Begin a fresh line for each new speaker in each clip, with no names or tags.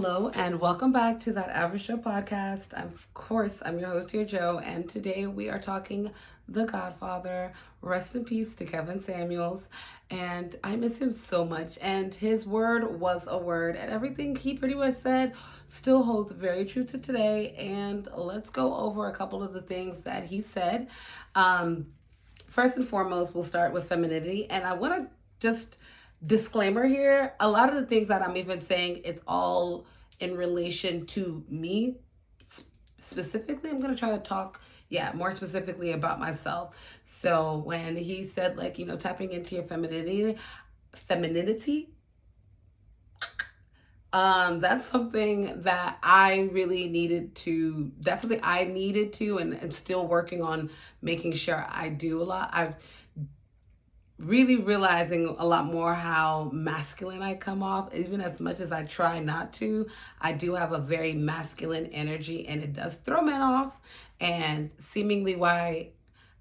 Hello and welcome back to That Average Show podcast. I'm your host here, Joe, and today we are talking The Godfather. Rest in peace to Kevin Samuels, and I miss him so much. And his word was a word, and everything he pretty much said still holds very true to today. And let's go over a couple of the things that he said. First and foremost, we'll start with femininity, and I want to just disclaimer here, a lot of the things that I'm even saying, it's all in relation to me specifically. I'm going to try to talk more specifically about myself. So when he said, like, tapping into your femininity, that's something that I really needed to, and still working on making sure I do a lot. I've really realizing a lot more how masculine I come off. Even as much as I try not to, I do have a very masculine energy, and it does throw men off, and seemingly why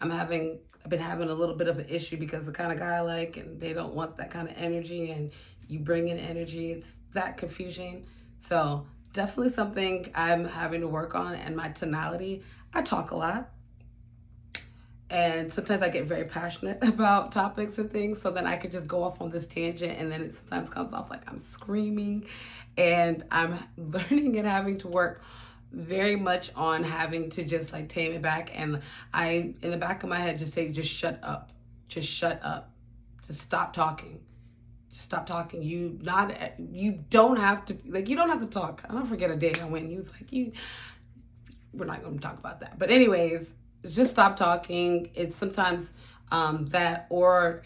I've been having a little bit of an issue, because the kind of guy I like, and they don't want that kind of energy, and you bring in energy, it's that confusing. So definitely something I'm having to work on. And my tonality, I talk a lot, and sometimes I get very passionate about topics and things, so then I could just go off on this tangent, and then it sometimes comes off like I'm screaming. And I'm learning and having to work very much on having to just like tame it back. And I, in the back of my head, just say, just shut up. Just shut up. Just stop talking. Just stop talking. You don't have to, like, you don't have to talk. I don't forget a day I went, he was like, we're not going to talk about that. But anyways, just stop talking. It's sometimes that aura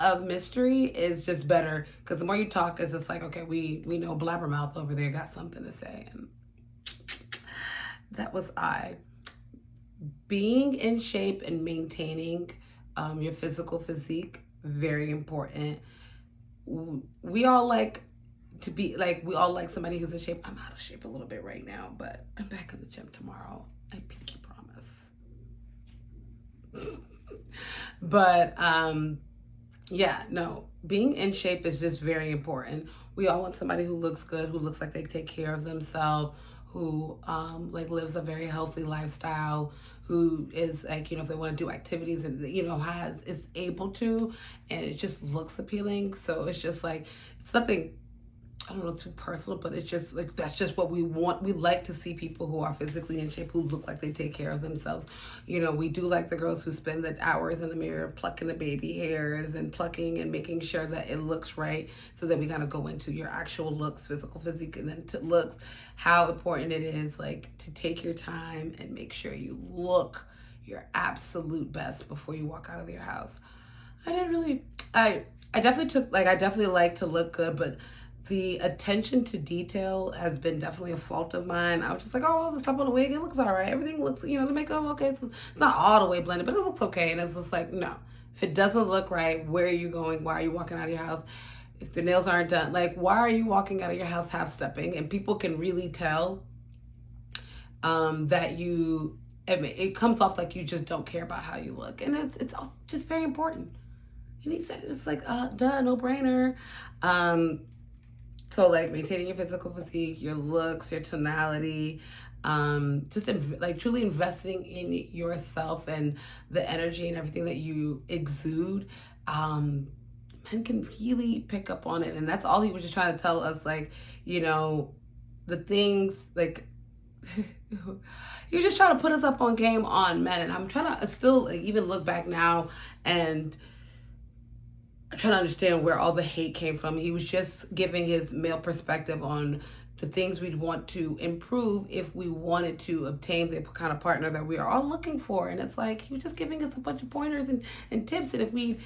of mystery is just better, because the more you talk, it's just like, okay, we know Blabbermouth over there got something to say. And that was I. Being in shape and maintaining your physical physique, very important. We all like somebody who's in shape. I'm out of shape a little bit right now, but I'm back in the gym tomorrow. I pinky promise. But being in shape is just very important. We all want somebody who looks good, who looks like they take care of themselves, who lives a very healthy lifestyle, who is like, if they want to do activities and is able to, and it just looks appealing. So it's just like, it's nothing, I don't know, too personal, but it's just like, that's just what we want. We like to see people who are physically in shape, who look like they take care of themselves. We do like the girls who spend the hours in the mirror plucking the baby hairs and plucking and making sure that it looks right. So then we kind of go into your actual looks, physical physique, and then to looks, how important it is, like, to take your time and make sure you look your absolute best before you walk out of your house. I definitely like to look good, but the attention to detail has been definitely a fault of mine. I was just like, oh, the stuff on the wig, it looks all right. Everything looks, the makeup, okay. It's not all the way blended, but it looks okay. And it's just like, no. If it doesn't look right, where are you going? Why are you walking out of your house? If the nails aren't done, like, why are you walking out of your house half-stepping? And people can really tell that it comes off like you just don't care about how you look. And it's just very important. And he said, it's like, no brainer. So, like, maintaining your physical physique, your looks, your tonality, truly investing in yourself and the energy and everything that you exude, men can really pick up on it. And that's all he was just trying to tell us, like, the things, like, you're just trying to put us up on game on men. And I'm trying to still, like, even look back now and I'm trying to understand where all the hate came from. He was just giving his male perspective on the things we'd want to improve if we wanted to obtain the kind of partner that we are all looking for. And it's like, he was just giving us a bunch of pointers and tips. And if we,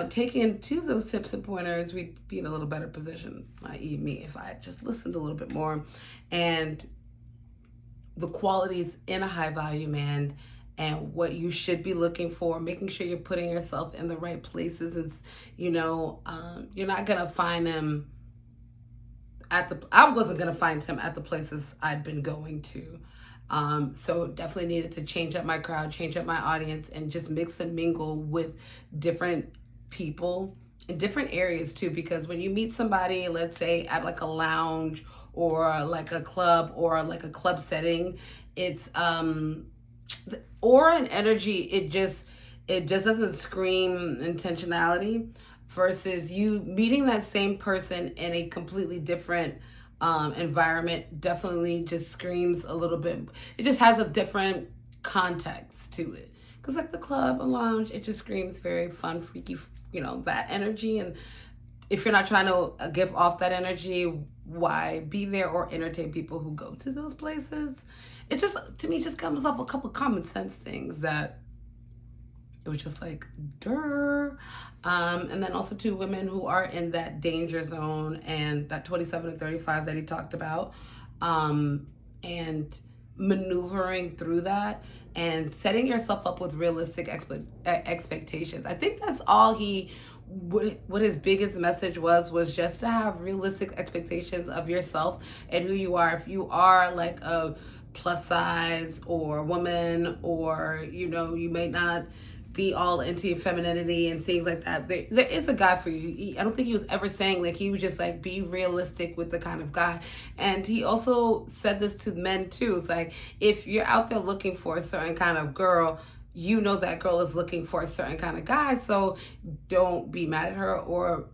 taken to those tips and pointers, we'd be in a little better position, i.e. me, if I had just listened a little bit more. And the qualities in a high value man, and what you should be looking for, making sure you're putting yourself in the right places. Is, you're not going to find him I wasn't going to find him at the places I'd been going to. So definitely needed to change up my crowd, change up my audience, and just mix and mingle with different people in different areas too, because when you meet somebody, let's say at like a lounge or like a club or like a club setting, it's the aura and energy, it just doesn't scream intentionality, versus you meeting that same person in a completely different environment definitely just screams a little bit. It just has a different context to it, because like the club and lounge, it just screams very fun, freaky, that energy. And if you're not trying to give off that energy, why be there or entertain people who go to those places? It just, to me, just comes off a couple common sense things that it was just like, duh. And then also to women who are in that danger zone and that 27 to 35 that he talked about, and maneuvering through that and setting yourself up with realistic expectations. I think that's all what his biggest message was just to have realistic expectations of yourself and who you are. If you are like a plus size or woman, or you may not be all into your femininity and things like that, there is a guy for you. I don't think he was ever saying, like, he was just like, be realistic with the kind of guy. And he also said this to men too. It's like, if you're out there looking for a certain kind of girl, that girl is looking for a certain kind of guy, so don't be mad at her, or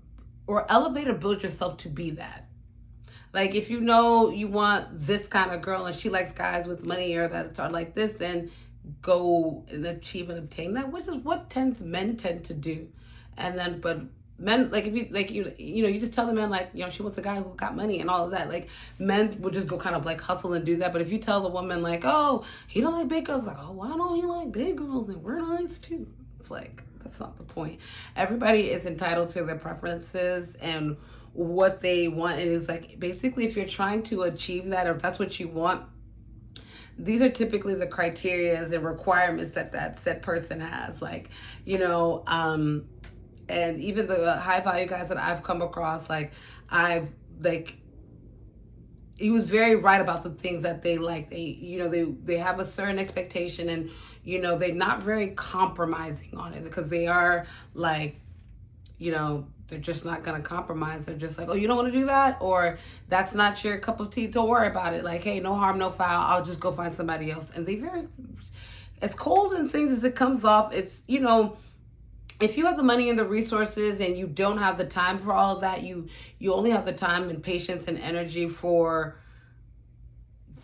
elevate or build yourself to be that. Like, if you want this kind of girl and she likes guys with money or that are like this, then go and achieve and obtain that, which is what men tend to do. And then, but men, like, if you like, you just tell the man, like, she wants a guy who got money and all of that. Like, men will just go kind of like hustle and do that. But if you tell the woman, like, oh, he don't like big girls, like, oh, why don't he like big girls, and we're nice too? It's like, that's not the point. Everybody is entitled to their preferences and what they want. It is like, basically, if you're trying to achieve that, or if that's what you want, these are typically the criteria and requirements that said person has. Like, and even the high value guys that I've come across, he was very right about the things that they like. They have a certain expectation, and they're not very compromising on it, because they are like, they're just not going to compromise. They're just like, oh, you don't want to do that? Or that's not your cup of tea? Don't worry about it. Like, hey, no harm, no foul. I'll just go find somebody else. And they very, as cold and things as it comes off, it's, if you have the money and the resources and you don't have the time for all of that, you only have the time and patience and energy for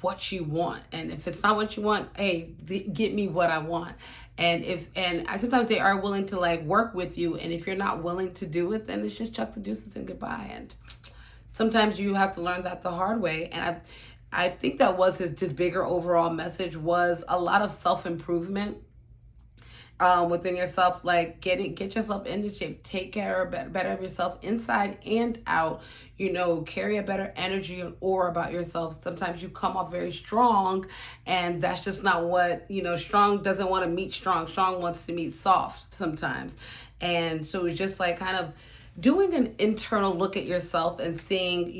what you want. And if it's not what you want, hey, get me what I want. And sometimes they are willing to like work with you. And if you're not willing to do it, then it's just chuck the deuces and goodbye. And sometimes you have to learn that the hard way. And I think that was his bigger overall message, was a lot of self-improvement within yourself. Like, get yourself into shape, take care better of yourself inside and out, carry a better energy and aura about yourself. Sometimes you come off very strong, and that's just not what, strong doesn't want to meet strong wants to meet soft sometimes. And so it's just like kind of doing an internal look at yourself and seeing,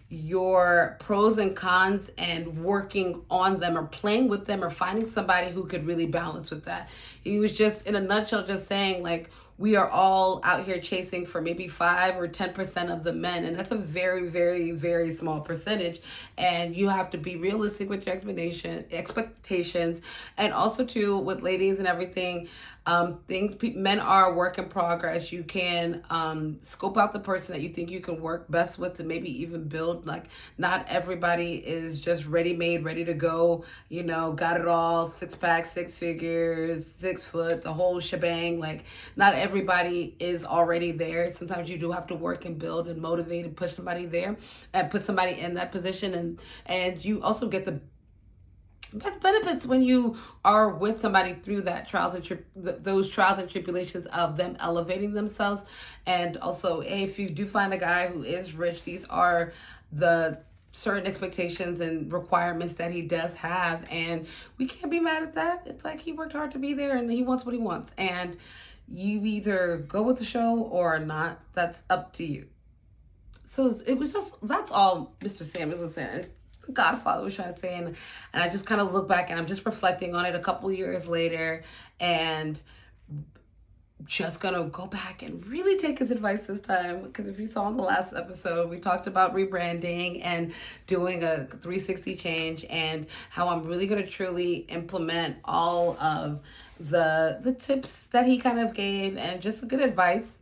your pros and cons, and working on them or playing with them, or finding somebody who could really balance with that. He was just, in a nutshell, just saying, like, we are all out here chasing for maybe 5 or 10% of the men. And that's a very, very, very small percentage. And you have to be realistic with your expectations. And also too, with ladies and everything, men are a work in progress. You can scope out the person that you think you can work best with to maybe even build. Like, not everybody is just ready-made, ready to go, got it all, 6-pack, 6 figures, 6 foot, the whole shebang. Like, not everybody is already there. Sometimes you do have to work and build and motivate and push somebody there and put somebody in that position. And you also get the best benefits when you are with somebody through that those trials and tribulations of them elevating themselves. And also, if you do find a guy who is rich, these are the certain expectations and requirements that he does have, and we can't be mad at that. It's like, he worked hard to be there and he wants what he wants, and you either go with the show or not. That's up to you. So it was just, that's all Mr. Samuels was saying. Godfather was trying to say, and I just kind of look back and I'm just reflecting on it a couple years later, and just gonna go back and really take his advice this time, because if you saw in the last episode, we talked about rebranding and doing a 360 change, and how I'm really gonna truly implement all of the tips that he kind of gave, and just good advice,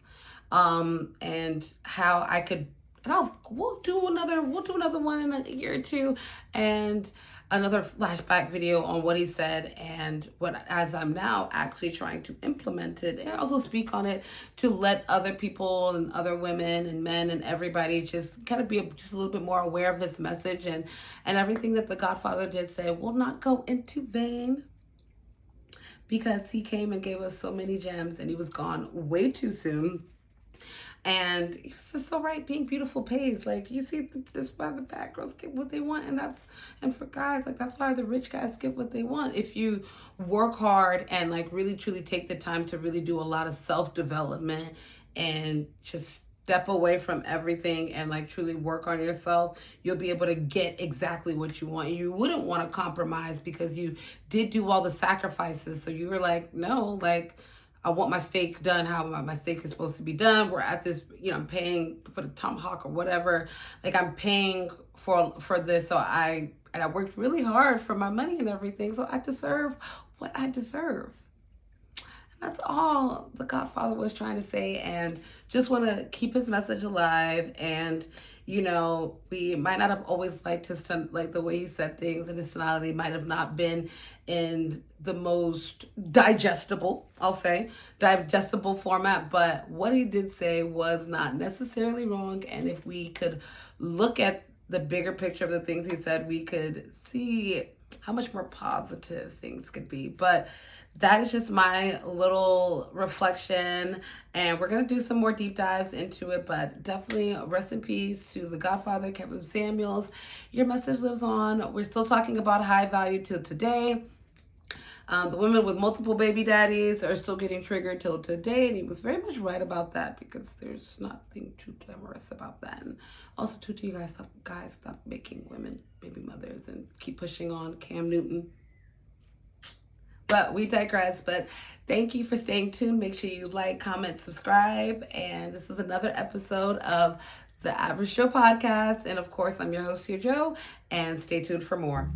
and how I could, and we'll do another one in a year or two, and another flashback video on what he said, and what, as I'm now actually trying to implement it, and also speak on it to let other people and other women and men and everybody just kind of be just a little bit more aware of this message, and everything that the Godfather did say will not go into vain, because he came and gave us so many gems, and he was gone way too soon. And he was just so right. Being beautiful pays. Like, you see, this why the bad girls get what they want, and for guys, like, that's why the rich guys get what they want. If you work hard and like really truly take the time to really do a lot of self-development, and just step away from everything and like truly work on yourself, you'll be able to get exactly what you want. You wouldn't want to compromise, because you did do all the sacrifices. So you were like, no, like, I want my steak done how my steak is supposed to be done. We're at this, I'm paying for the tomahawk or whatever. Like, I'm paying for this. So I worked really hard for my money and everything. So I deserve what I deserve. And that's all the Godfather was trying to say. And just want to keep his message alive. And, we might not have always liked like the way he said things, and his tonality might have not been in the most digestible format, but what he did say was not necessarily wrong. And if we could look at the bigger picture of the things he said, we could see how much more positive things could be. But that is just my little reflection, and we're going to do some more deep dives into it. But definitely rest in peace to the Godfather, Kevin Samuels. Your message lives on. We're still talking about high value till today. The women with multiple baby daddies are still getting triggered till today, and he was very much right about that, because there's nothing too glamorous about that. And also, to you guys, stop making women baby mothers, and keep pushing on Cam Newton. But we digress. But thank you for staying tuned. Make sure you like, comment, subscribe. And this is another episode of the Average Joe Podcast. And of course, I'm your host here, Joe. And stay tuned for more.